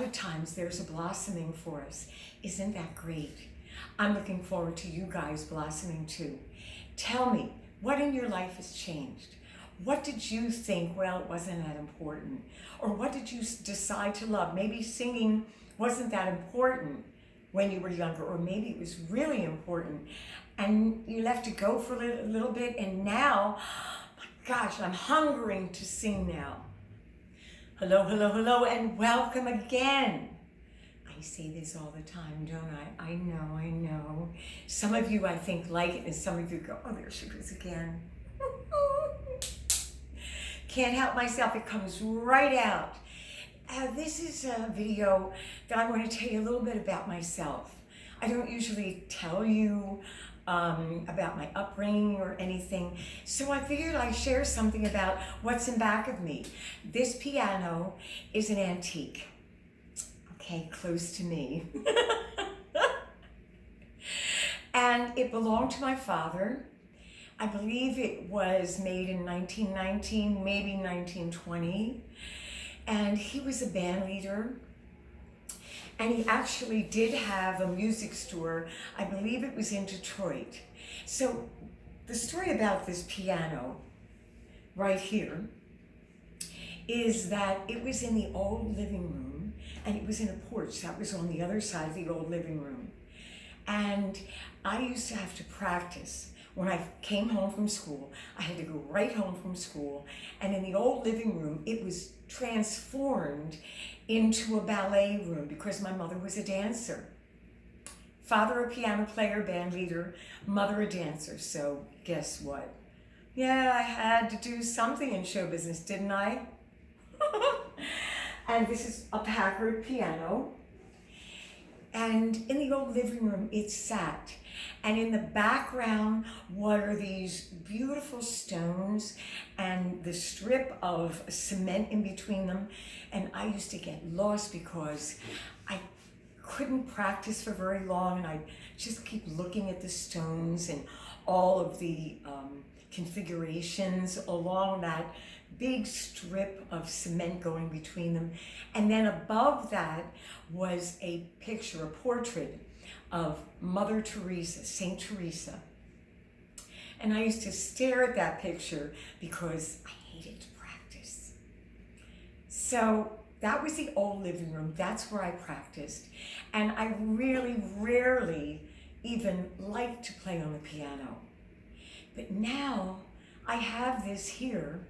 of times there's a blossoming for us. Isn't that great? I'm looking forward to you guys blossoming too. Tell me, what in your life has changed? What did you think, well, it wasn't that important? Or what did you decide to love? Maybe singing wasn't that important when you were younger, or maybe it was really important and you left it go for a little bit, and now, my gosh, I'm hungering to sing now. Hello, hello, hello, and welcome again. I say this all the time, don't I? I know. Some of you, I think, like it, and some of you go, oh, there she goes again. Can't help myself, it comes right out. This is a video that I want to tell you a little bit about myself. I don't usually tell you about my upbringing or anything, so I figured I'd share something about what's in back of me. This piano is an antique, okay, close to me. And it belonged to my father. I believe it was made in 1919, maybe 1920. And he was a band leader. And he actually did have a music store. I believe it was in Detroit. So the story about this piano right here is that it was in the old living room, and it was in a porch that was on the other side of the old living room. And I used to have to practice. When I came home from school, I had to go right home from school, and in the old living room, it was transformed into a ballet room because my mother was a dancer. Father a piano player, band leader, mother a dancer. So guess what? Yeah, I had to do something in show business, didn't I? And this is a Packard piano. And in the old living room, it sat. And in the background were these beautiful stones and the strip of cement in between them. And I used to get lost because I couldn't practice for very long, and I'd just keep looking at the stones and all of the configurations along that big strip of cement going between them. And then above that was a picture, a portrait of Mother Teresa, Saint Teresa. And I used to stare at that picture because I hated to practice. So that was the old living room. That's where I practiced. And I really rarely even liked to play on the piano. But now I have this here,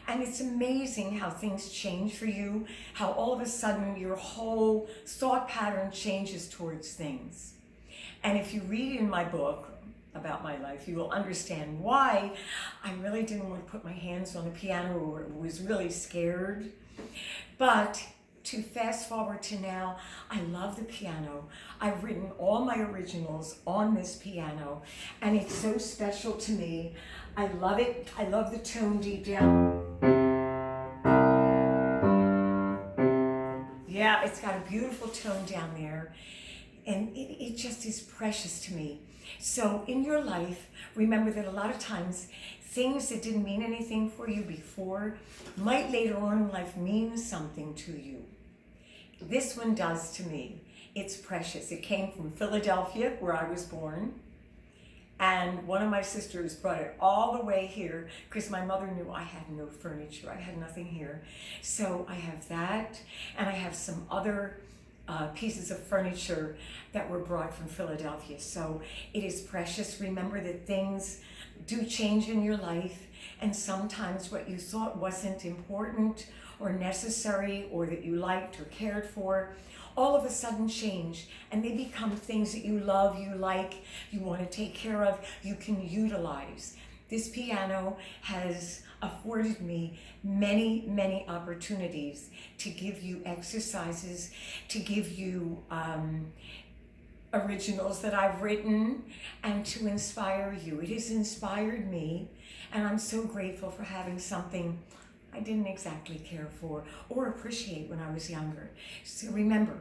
and it's amazing how things change for you, how all of a sudden your whole thought pattern changes towards things. And if you read in my book about my life, you will understand why I really didn't want to put my hands on the piano or was really scared. But to fast forward to now, I love the piano. I've written all my originals on this piano, and it's so special to me. I love it. I love the tone deep down. Yeah, it's got a beautiful tone down there, and it just is precious to me. So in your life, remember that a lot of times things that didn't mean anything for you before might later on in life mean something to you. This one does to me. It's precious. It came from Philadelphia, where I was born. And one of my sisters brought it all the way here because my mother knew I had no furniture. I had nothing here. So I have that, and I have some other pieces of furniture that were brought from Philadelphia. So it is precious. Remember that things do change in your life, and sometimes what you thought wasn't important or necessary or that you liked or cared for all of a sudden change, and they become things that you love, you like, you want to take care of, you can utilize. This piano has afforded me many, many opportunities to give you exercises, to give you originals that I've written, and to inspire you. It has inspired me, and I'm so grateful for having something I didn't exactly care for or appreciate when I was younger. So remember,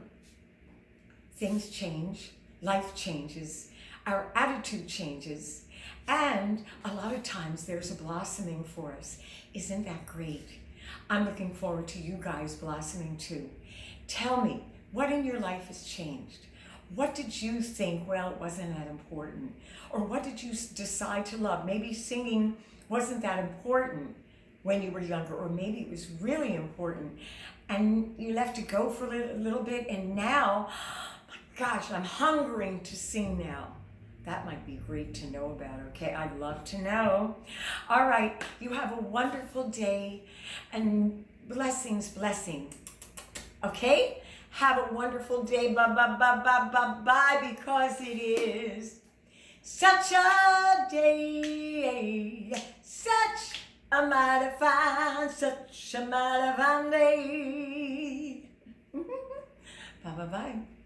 things change, life changes, our attitude changes, and a lot of times there's a blossoming for us. Isn't that great? I'm looking forward to you guys blossoming too. Tell me, What in your life has changed? What did you think, well, it wasn't that important? Or what did you decide to love? Maybe singing wasn't that important when you were younger, or maybe it was really important and you left it go for a little bit, and now, my gosh, I'm hungering to sing now. That might be great to know about, okay? I'd love to know. All right, you have a wonderful day, and blessings, okay? Have a wonderful day, bye, because it is such a day, such a mighty fine day. Bye.